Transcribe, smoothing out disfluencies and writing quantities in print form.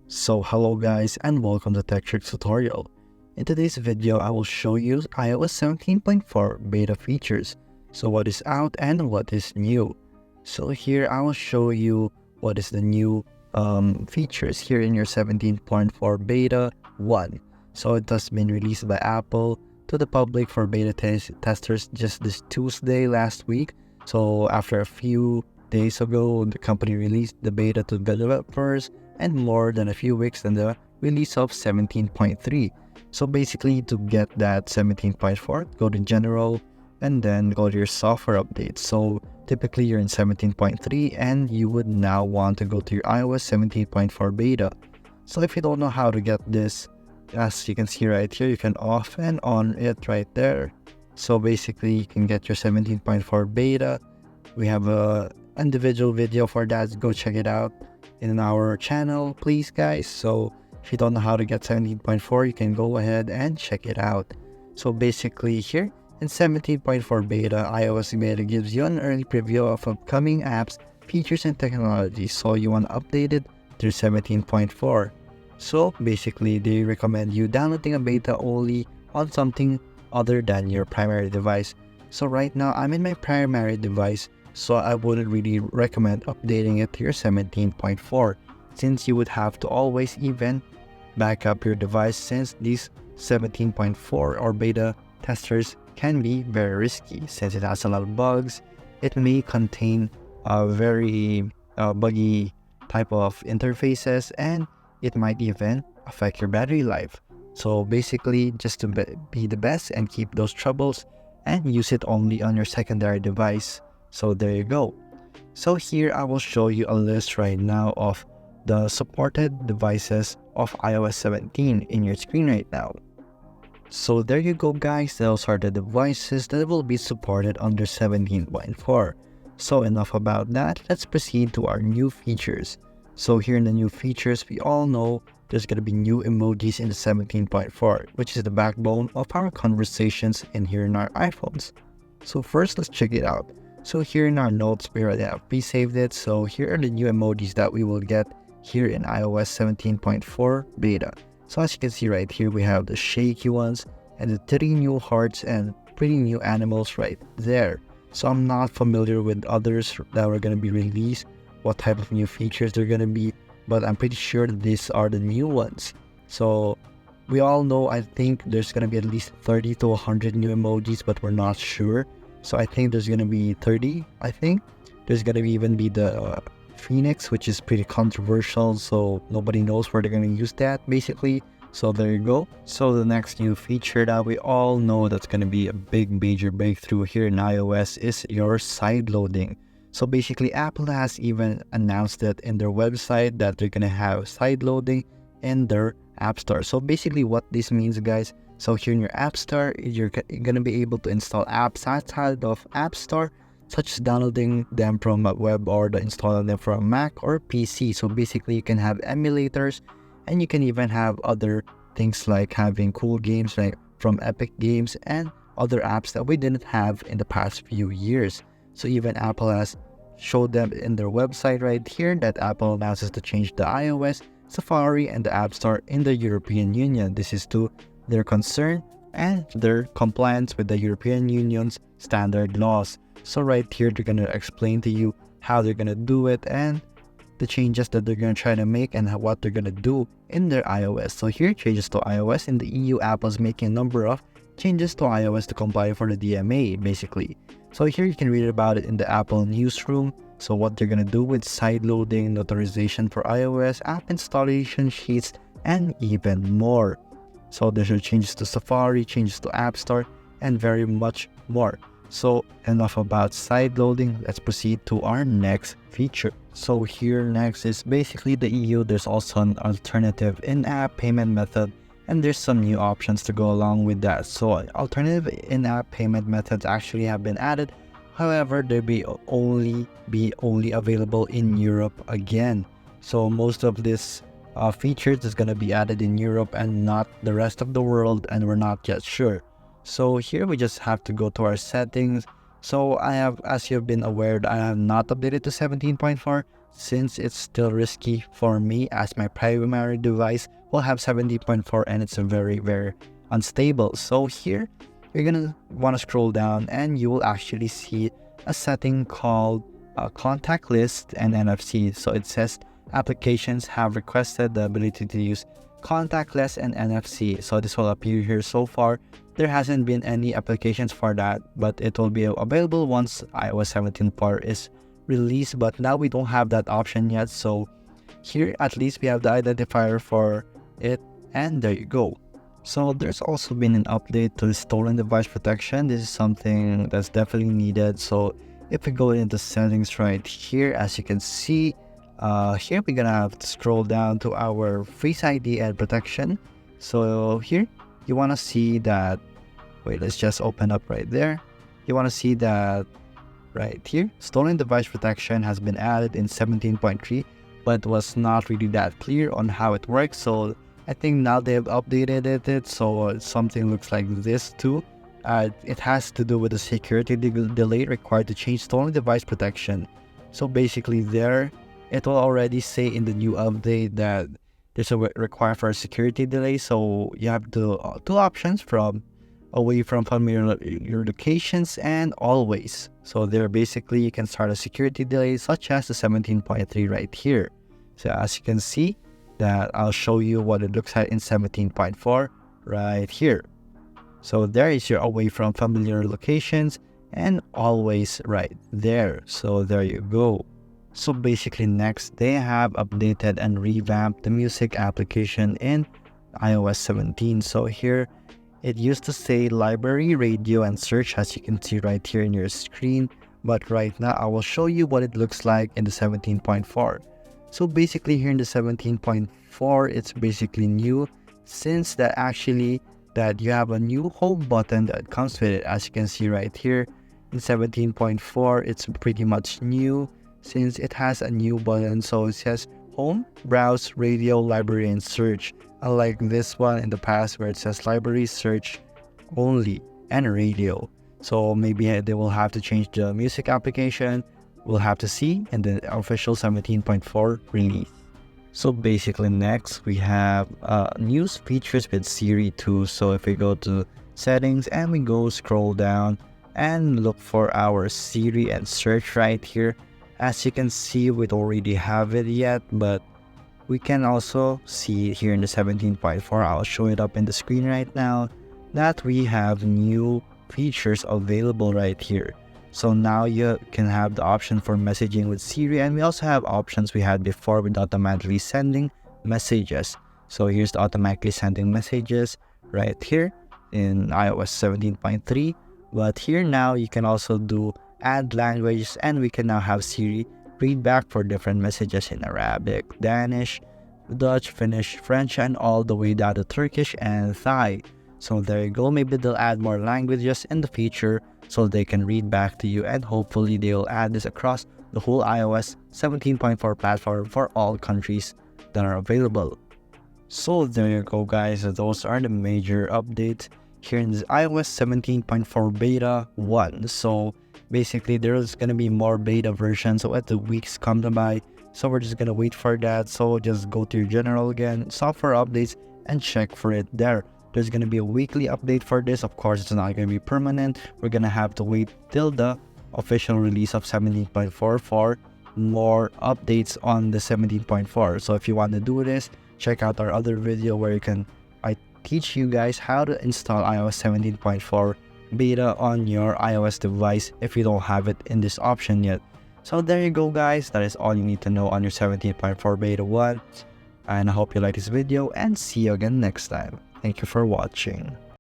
So hello guys and welcome to Tech Tricks tutorial. In today's video I will show you iOS 17.4 beta features. So what is out and what is new. So here I will show you what is the new features here in your 17.4 beta 1. So it has been released by Apple to the public for beta testers just this Tuesday last week. So after a few days ago, the company released the beta to developers and more than a few weeks than the release of 17.3. So basically, to get that 17.4, go to General and then go to your software updates. So typically you're in 17.3 and you would now want to go to your iOS 17.4 beta. So if you don't know how to get this, as you can see right here, you can off and on it right there. So basically you can get your 17.4 beta. We have a individual video for that, go check it out in our channel please guys. So if you don't know how to get 17.4, you can go ahead and check it out. So basically here in 17.4 beta, iOS beta gives you an early preview of upcoming apps, features and technology. So you want to update it to 17.4. So basically they recommend you downloading a beta only on something other than your primary device. So right now I'm in my primary device, so I wouldn't really recommend updating it to your 17.4 since you would have to always even back up your device, since these 17.4 or beta testers can be very risky since it has a lot of bugs. It may contain a very buggy type of interfaces and it might even affect your battery life. So basically just to be the best and keep those troubles and use it only on your secondary device. So there you go. So here I will show you a list right now of the supported devices of iOS 17 in your screen right now. So there you go guys, those are the devices that will be supported under 17.4. So enough about that, let's proceed to our new features. So here in the new features, we all know there's going to be new emojis in the 17.4, which is the backbone of our conversations in here in our iPhones. So first let's check it out. So here in our notes, we already have pre-saved it. So here are the new emojis that we will get here in iOS 17.4 beta. So as you can see right here, we have the shaky ones and the 3 new hearts and pretty new animals right there. So I'm not familiar with others that are going to be released, what type of new features they're going to be, but I'm pretty sure that these are the new ones. So we all know, I think there's going to be at least 30 to 100 new emojis, but we're not sure. So I think there's going to be 30, I think. There's going to even be the Phoenix, which is pretty controversial, so nobody knows where they're going to use that basically. So there you go. So the next new feature that we all know that's going to be a big major breakthrough here in iOS is your side loading. So basically Apple has even announced that in their website that they're going to have side loading in their App Store. So basically what this means guys, so here in your App Store, you're going to be able to install apps outside of App Store, such as downloading them from a web or installing them from a Mac or PC. So basically you can have emulators and you can even have other things like having cool games like from Epic Games and other apps that we didn't have in the past few years. So even Apple has showed them in their website right here that Apple announces to change the iOS, Safari and the App Store in the European Union. This is to their concern and their compliance with the European Union's standard laws. So right here they're going to explain to you how they're going to do it and the changes that they're going to try to make and what they're going to do in their iOS. So here, changes to iOS. In the EU, Apple's making a number of changes to iOS to comply for the DMA basically. So here you can read about it in the Apple newsroom. So what they're going to do with side loading, notarization for iOS, app installation sheets and even more. So there's changes to Safari, changes to App Store and very much more. So enough about side loading, let's proceed to our next feature. So here next is basically the EU. There's also an alternative in-app payment method and there's some new options to go along with that. So alternative in-app payment methods actually have been added. However, they'll be only available in Europe again. So most of this features is going to be added in Europe and not the rest of the world, and we're not yet sure. So here we just have to go to our settings. So I have, as you've been aware, I have not updated to 17.4. since it's still risky for me as my primary device will have 17.4 and it's very unstable. So here you're gonna want to scroll down and you will actually see a setting called contact list and NFC. So it says applications have requested the ability to use contactless and NFC. So this will appear here. So far there hasn't been any applications for that, but it will be available once iOS 17.4 is released. But now we don't have that option yet, so here at least we have the identifier for it, and there you go. So there's also been an update to stolen device protection. This is something that's definitely needed. So if we go into settings right here, as you can see, here we're gonna have to scroll down to our Face ID and protection. So here you want to see that, wait, let's just open up right there. You want to see that right here, stolen device protection has been added in 17.3, but it was not really that clear on how it works. So I think now they've updated it, so something looks like this too. It has to do with the security delay required to change stolen device protection. So basically there, it will already say in the new update that there's a require for a security delay. So you have two options, from away from familiar your locations and always. So there basically you can start a security delay such as the 17.3 right here. So as you can see, that I'll show you what it looks like in 17.4 right here. So there is your away from familiar locations and always right there. So there you go. So basically next, they have updated and revamped the music application in iOS 17. So here it used to say library, radio, and search, as you can see right here in your screen. But right now I will show you what it looks like in the 17.4. So basically here in the 17.4, it's basically new, since that you have a new home button that comes with it. As you can see right here in 17.4, it's pretty much new since it has a new button. So it says home, browse, radio, library, and search. Unlike this one in the past where it says library, search only, and radio. So maybe they will have to change the music application. We'll have to see in the official 17.4 release. So basically next we have new features with Siri too. So if we go to settings and we go scroll down and look for our Siri and search right here, as you can see we don't already have it yet, but we can also see here in the 17.4, I'll show it up in the screen right now, that we have new features available right here. So now you can have the option for messaging with Siri, and we also have options we had before with automatically sending messages. So here's the automatically sending messages right here in iOS 17.3. But here now you can also do add languages, and we can now have Siri read back for different messages in Arabic, Danish, Dutch, Finnish, French, and all the way down to Turkish and Thai. So there you go. Maybe they'll add more languages in the future so they can read back to you, and hopefully they'll add this across the whole iOS 17.4 platform for all countries that are available. So there you go guys, those are the major updates here in this iOS 17.4 beta 1. So basically there's gonna be more beta versions so as the weeks come by, so we're just gonna wait for that. So just go to your general again, software updates, and check for it there. There's going to be a weekly update for this. Of course, it's not going to be permanent. We're going to have to wait till the official release of 17.4 for more updates on the 17.4. So if you want to do this, check out our other video where I teach you guys how to install iOS 17.4 beta on your iOS device if you don't have it in this option yet. So there you go guys, that is all you need to know on your 17.4 beta 1. And I hope you like this video, and see you again next time. Thank you for watching.